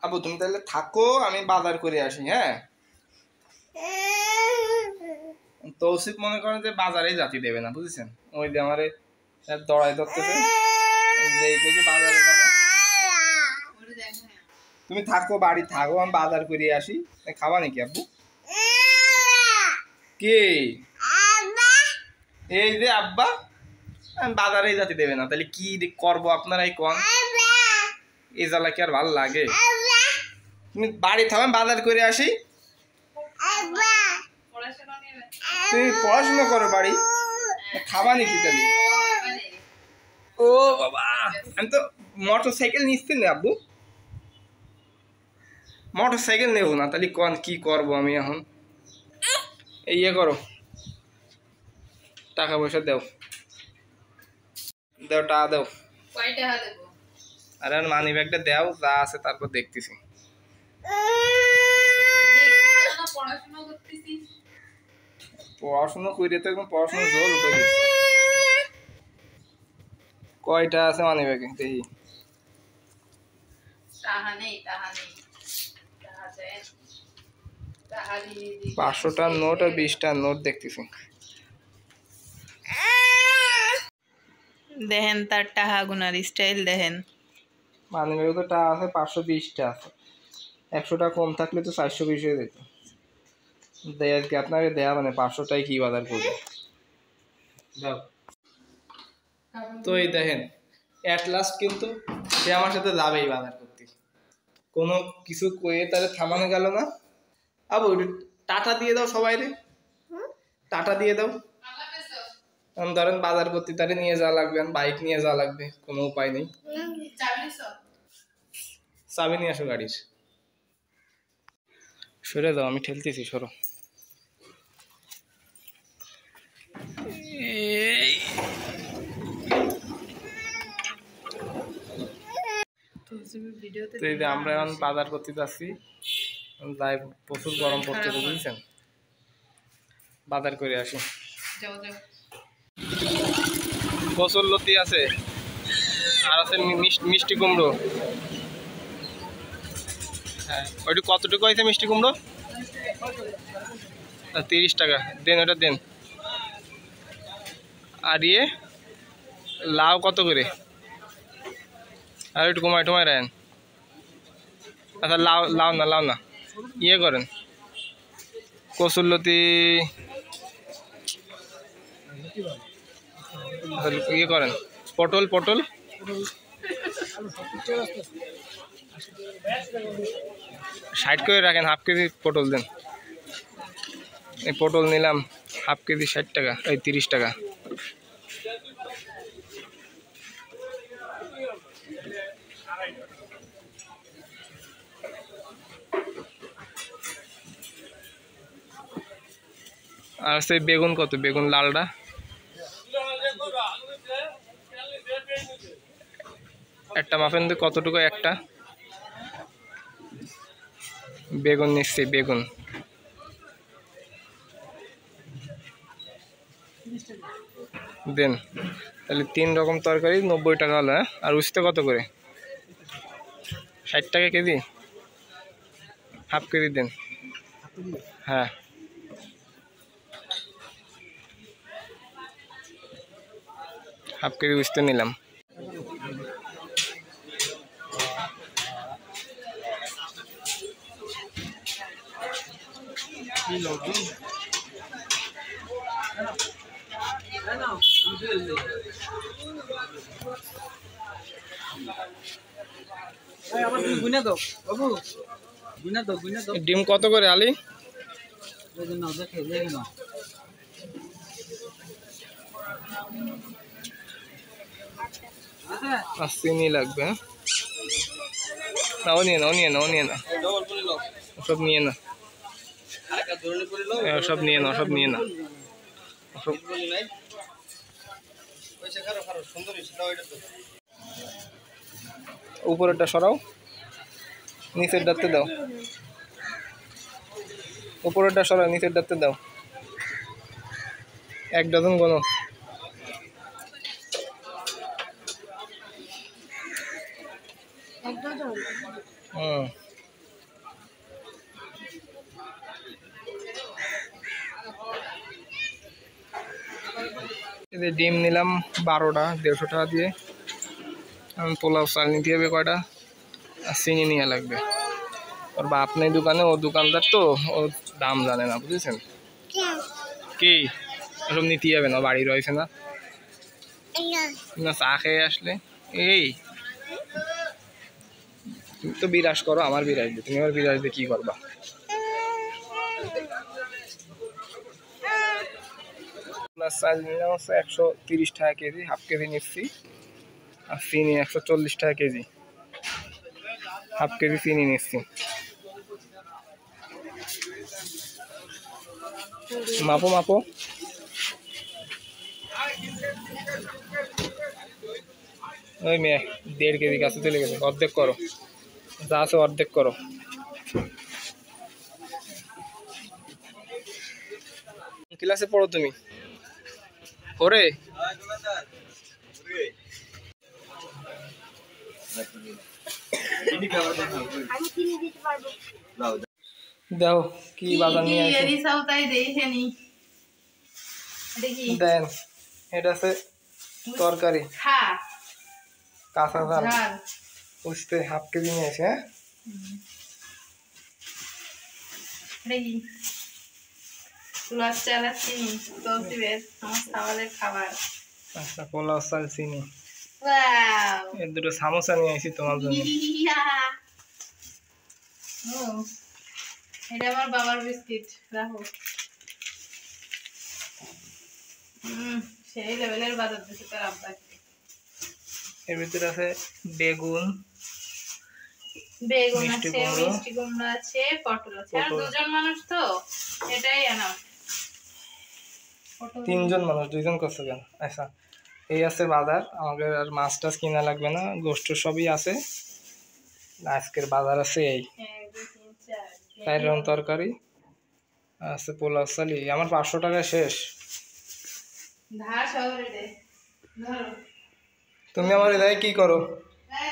আবু তুমি তাহলে থাকো, আমি বাজার করে আসি। হ্যাঁ, তৌসিফ মনে করেন যে বাজারে জাতি দেবে না, বুঝেছেন? ওই যে আমার দড়াই ধরতেছে, বাজারে যাবো। তুমি থাকো, বাড়ি থাকো, আমি বাজার করে আসি। খাবা নাকি আব্বু? কে? এই যে আব্বা, আমি বাজারে জাতি দেবে না, তাহলে কি করবো আপনারাই কোন? এই জ্বালা কি আর ভালো লাগে? তুমি বাড়ি থাকো, আমি বাজার করে আসি। তুমি পড়াশোনা করো, বাড়ি খাবা নাকি তাহলে? ও বাবা, আমি তো মোটর সাইকেল নিচ্ছি না আব্বু, মোটর সাইকেল নেবো না, তাহলে কোন কি করবো আমি এখন? ইয়ে করো, টাকা পয়সা দাও, দাও টাকা দাও। আরে মানি ব্যাগটা দাও, যা আছে তারপর দেখতেছি। পড়াশোনা করে তো একদম পড়াশোনা জোর উঠে দিচ্ছে। কয়টা আছে মানি ব্যাগে দেখি? 500টার নোট আর 20টার নোট দেখতেছি। দেখেন তার টাকা গুনার স্টাইল দেখেন। মানি ব্যাগে তো টাকা আছে, 520টা আছে। 100টা কম থাকলে তো 420 হয়ে যেত। দেয় আজকে আপনাকে দেয়া, মানে 500টাই কি বাজার করবে? দাও। তো এই দেখেন, অ্যাট লাস্ট কিন্তু সে আমার সাথে যাবেই বাজার করতে, কোনো কিছু কয়ে তাহলে থামানো গেল না। আবু টাটা দিয়ে দাও সবাই রে, টাটা দিয়ে দাও। ধরেন বাজার করতে তারে নিয়ে যাওয়া লাগবে, বাইক নিয়ে যাওয়া লাগবে, কোনো উপায় নেই। চাবি নিয়ে আসো গাড়ির। সরে দাও, আমি ঠেলতেছি, সরো। আমরা এখন বাজার করতে যাচ্ছি, যাই প্রচুর গরম পড়ছে, বুঝছেন? বাজার করে আসি। কচুর লতি আছে, আর আছে মিষ্টি কুমড়ো। হ্যাঁ, ওইটি কতটুকু আছে মিষ্টি কুমড়ো? 30 টাকা দেন, ওটা দেন। আর ইয়ে লাউ কত করে? আর একটু কমায় টমায় রাখেন। আচ্ছা লাউ লাউ না, লাউ না, ইয়ে করেন কচুরলতি, ইয়ে করেন পটল, পটল 60 করে রাখেন। হাফ কেজি পটল দেন। এই পটল নিলাম হাফ কেজি 60 টাকা, এই 30 টাকা। আর সেই বেগুন কত? বেগুন লালটা একটা মাপেন, কতটুকু একটা বেগুন নিচ্ছি? বেগুন দেন, তাহলে 3 রকম তরকারি 90 টাকা হলো। হ্যাঁ, আর উস্তে কত করে? 60 টাকা কেজি। হাফ কেজি দেন। হ্যাঁ, হাফ কেজি উস্তে নিলাম। ডিম কত করে আলি? চিনি লাগবে। না ও নিয়ে না, ও নিয়ে না, ও নিয়ে না, সব নিয়ে না, সব নিয়ে না, সব নিয়ে না। উপরেরটা সরাও, নিচের ডাতে দাও। উপরেরটা সরাও, নিচের ডাতে দাও। 1 ডজন গোনো। হুম এই যে ডিম নিলাম 12টা 150 টাকা দিয়ে। আমি পোলাও চাল নিতে হবে কয়টা, আর চিনি নেওয়া লাগবে। ওর বাপ নেই দোকানে, ও দোকানদার তো, ও দাম জানে না, বুঝেছেন কি? ওসব নিতে যাবে না, বাড়ি রয়েছে না। না চা খেয়ে আসলে এই তুমি তো বিরাজ করো, আমার বিরাজ দিয়ে, তুমি আমার বিরাজ দিয়ে কি করবা? চাল নিলাম হচ্ছে 130 টাকা কেজি, হাফ কেজি নিচ্ছি। আর চিনি 140 টাকা কেজি, হাফ কেজি চিনি নিচ্ছি। মাপো মাপো। ওই মেয়ে 1.5 কেজি কাছে চলে গেছে, অর্ধেক করো, যা আছে অর্ধেক করো। ক্লাসে পড়ো তুমি? ওরে দাও কি বাজার নিয়ে আসে দেন। এটা আছে তরকারি, কাঁচা ঝাল বুঝতে, হাফ কেজি নিয়ে আসে। হ্যাঁ আচ্ছা, পোলাও চাল চিনি, এর দুটো সামোসা নিয়ে আসি তোমার জন্য। এটা আমার বাবার বিস্কিট, রাখো। সেই লেভেলের বাজার দিচ্ছে তার আব্বাকে। এর ভিতরে আছে বেগুন, বেগুন মিষ্টি আছে, কুমড়ো, মিষ্টি কুমড়ো আছে, পটল আছে। আর পটল। 2 জন মানুষ তো, এটাই এনাফ। 3 জন মানুষ, 2 জন করছে কেন? আচ্ছা এই আছে বাজার, আমাদের আর মাছ টাছ কিনা লাগবে না, গোষ্ঠ সবই আছে। আজকের বাজার আছে এই 1 2 3 4 চার রকম তরকারি আছে, পোলাও চালি। আমার 500 টাকা শেষ। ধার শহরে দে, ধরো। তুমি আমার এলাকায় কি করো? এই